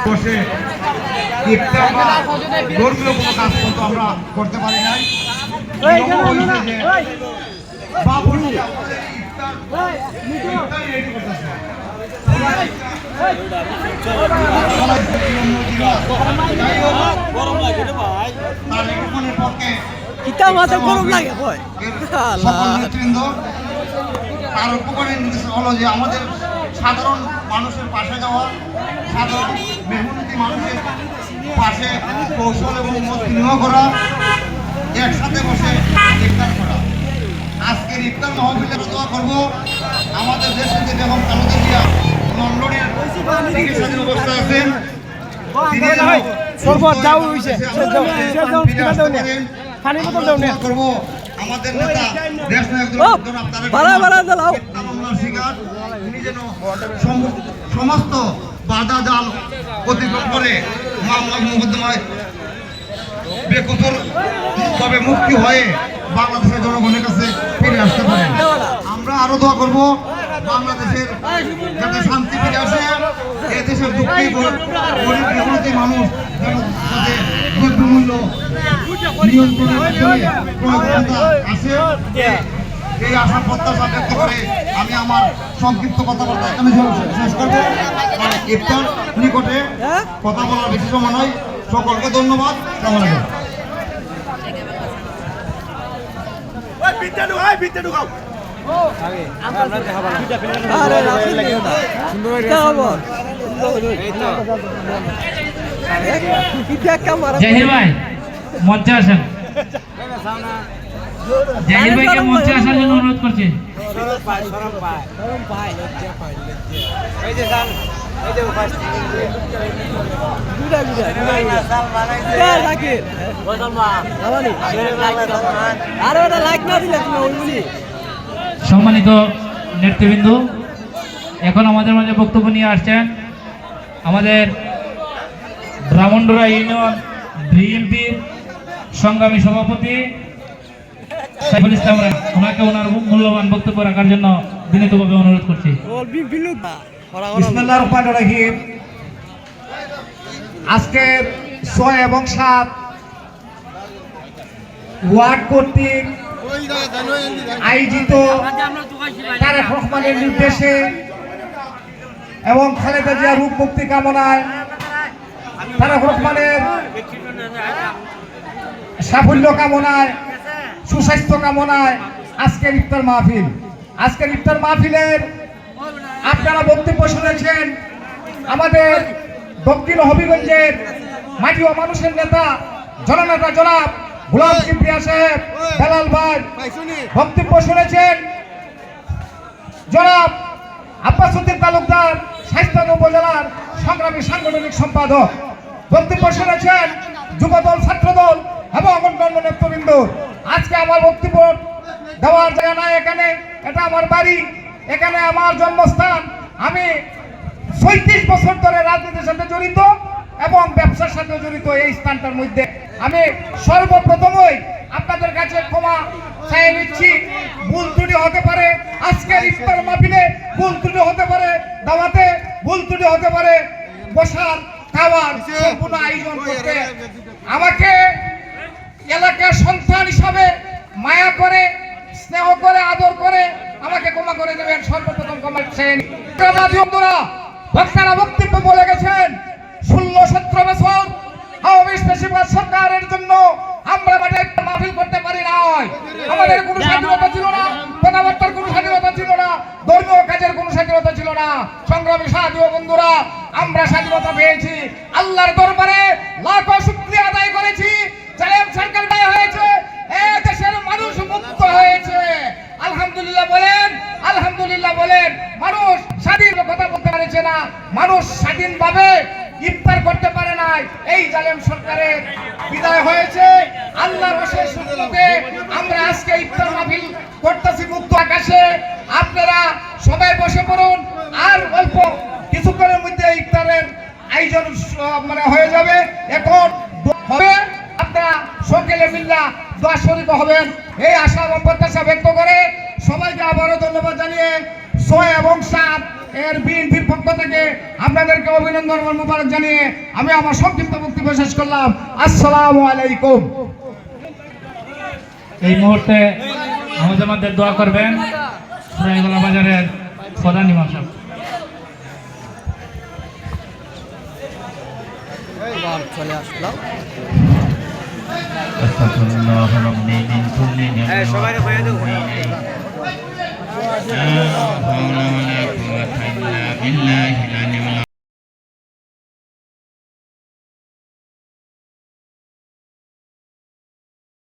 বসে ইফতার বা ধর্মীয় কোনো কাজ কিন্তু আমরা করতে পারি নাই। তার উপকারের নির্দেশ হলো যে আমাদের সাধারণ মানুষের পাশে যাওয়া, সাধারণ মেহনতি মানুষের পাশে কৌশল এবং মত বিনিময় করা, একসাথে বসে ইফতার করা। আজকের ইফতার মাহফিলে দোয়া করবো আমাদের দেশে যে বেগম খালেদা জিয়া লন্ডনের চিকিৎসাধীন অবস্থায় আছেন, করবো আমাদের নেতা দেশ নায়ক শিকার উনি যেন সমস্ত বাধা জাল অতিক্রম করে মামলা মোকদ্দমায় বেকসুর তবে মুক্তি হয়ে বাংলাদেশের জনগণের কাছে ফিরে আসতে পারেন। আমরা আরো দোয়া করব বাংলাদেশের যাতে শান্তি ফিরে আসে, এই দেশের দুঃখী গরিব মেহনতি মানুষ যাতে দ্রব্যমূল্য নিয়ন্ত্রণে আসে, এই আশা প্রত্যাশা ব্যক্ত করে আমি আমার সংক্ষিপ্ত কথাবার্তা এখানে শেষ করব। ইফতার নিকটে কথা বলার বেশি সময় নয়। সকলকে ধন্যবাদ। জাহির ভাই মঞ্চে আসেন, জাহির ভাইকে মঞ্চে আসার জন্য অনুরোধ করছি। সম্মানিত নেতৃবৃন্দ, এখন আমাদের মাঝে বক্তব্য নিয়ে আসছেন আমাদের ব্রাহ্মণডোরা ইউনিয়ন বিএনপির সংগ্রামী সভাপতি সাইফুল ইসলাম। ওনাকে ওনার মূল্যবান বক্তব্য রাখার জন্য বিনীতভাবে অনুরোধ করছি। বিসমিল্লাহির রহমানির রহিম। আজকে 6 এবং 7 ওয়ার্ড কর্তৃক আয়োজিত তারেক রহমানের নির্দেশে এবং খালেদা জিয়ার রূপ মুক্তি কামনায়, তারেক রহমানের সাফল্য কামনায়, সুস্বাস্থ্য কামনায় আজকের ইফতার মাহফিল। আজকের ইফতার মাহফিলের আপনারা বক্তব্য শুনেছেন আমাদের দক্ষিণ হবিগঞ্জের মাটি ও মানুষের নেতা জননেতা জনাব গোলাম কিবরিয়া সাহেব বেলাল ভাই বক্তব্য শুনেছেন। জনাব আব্বাসউদ্দিন তালুকদার স্বাস্থ্য উপজেলার সংগ্রামী সাংগঠনিক সম্পাদক বক্তব্য শুনেছেন যুবদল, ছাত্রদল এবং অন্যান্য নেতৃবৃন্দ। আজকে আমার বক্তব্য দেওয়ার জায়গা নাই, এখানে এটা আমার বাড়ি, এখানে আমার জন্মস্থান। আমি ৩৬ বছর ধরে রাজনীতির সাথে জড়িত এবং ব্যবসার সাথে জড়িত। এই স্থানটার মধ্যে আমি সর্বপ্রথমই আপনাদের কাছে ক্ষমা চাই নিচ্ছি। ভুল ত্রুটি হতে পারে, আজকের ইফতার মাহফিলে ভুল ত্রুটি হতে পারে, দাওয়াতে ভুল ত্রুটি হতে পারে, বসার খাওয়ার সম্পূর্ণ আয়োজন করতে আমাকে এলাকার সন্তান হিসাবে মায়া করে, স্নেহ করে, আদর করে আমাকে ক্ষমা করে দেবেন। সর্বপ্রথম ক্ষমা চাই। বক্তারা বক্তব্য বলে গেছেন 16-17 বছর আওয়ামী ফ্যাসিবাদ সরকারের জন্য আমরা একটা মাহফিল করতে পারি নাই। আমাদের কোনো স্বাধীনতা ছিল না, কথাবার্তার কোনো স্বাধীনতা ছিল না, ধর্মীয় কাজের কোনো স্বাধীনতা ছিল না। সংগ্রামী সাথী ও বন্ধুরা, আমরা স্বাধীনতা পেয়েছি, আল্লাহর দরবারে লাখো শুকরিয়া আদায় করেছি। জালেম সরকার দায় হয়েছে, এই দেশের মানুষ মুক্ত হয়েছে। আলহামদুলিল্লাহ বলেন, আলহামদুলিল্লাহ বলেন। মানুষ স্বাধীন কথা বলতে পারছে না, মানুষ স্বাধীনভাবে ইফতার করতে পারে নাই। এই জালেম সরকারের বিদায় হয়েছে। আল্লাহর অশেষ শুকরিয়াতে আমরা আজকে ইফতার মাহফিল করতেছি মুক্ত আকাশে। আপনারা সবাই বসে পড়ুন, আর অল্প কিছুক্ষণের মধ্যে ইফতারের আয়োজন হয়ে যাবে। এখন হবে, আপনারা সকলে মিল্লা দোয়া শরীফ হবেন, এই আশা এবং প্রত্যাশা ব্যক্ত করে সবাইকে আবারও ধন্যবাদ জানিয়ে 6 এবং 7 এর বিএনপির পক্ষ থেকে আপনাদেরকে অভিনন্দন ও মোবারক জানিয়ে আমি আমার সংক্ষিপ্ত বক্তব্য শেষ করলাম। আসসালামু আলাইকুম। এই মুহূর্তে আমাদের মধ্যে দোয়া করবেন সুরাইগোলা বাজারের প্রধান ইমাম সাহেব। চলে আসলাম। আস্তাগফিরুল্লাহ রাব্বি মিন কুল্লি যামবিন সবাই বয়ে দেবো। লা হাওলা ওয়ালা কুওয়াতা ইল্লা বিল্লাহ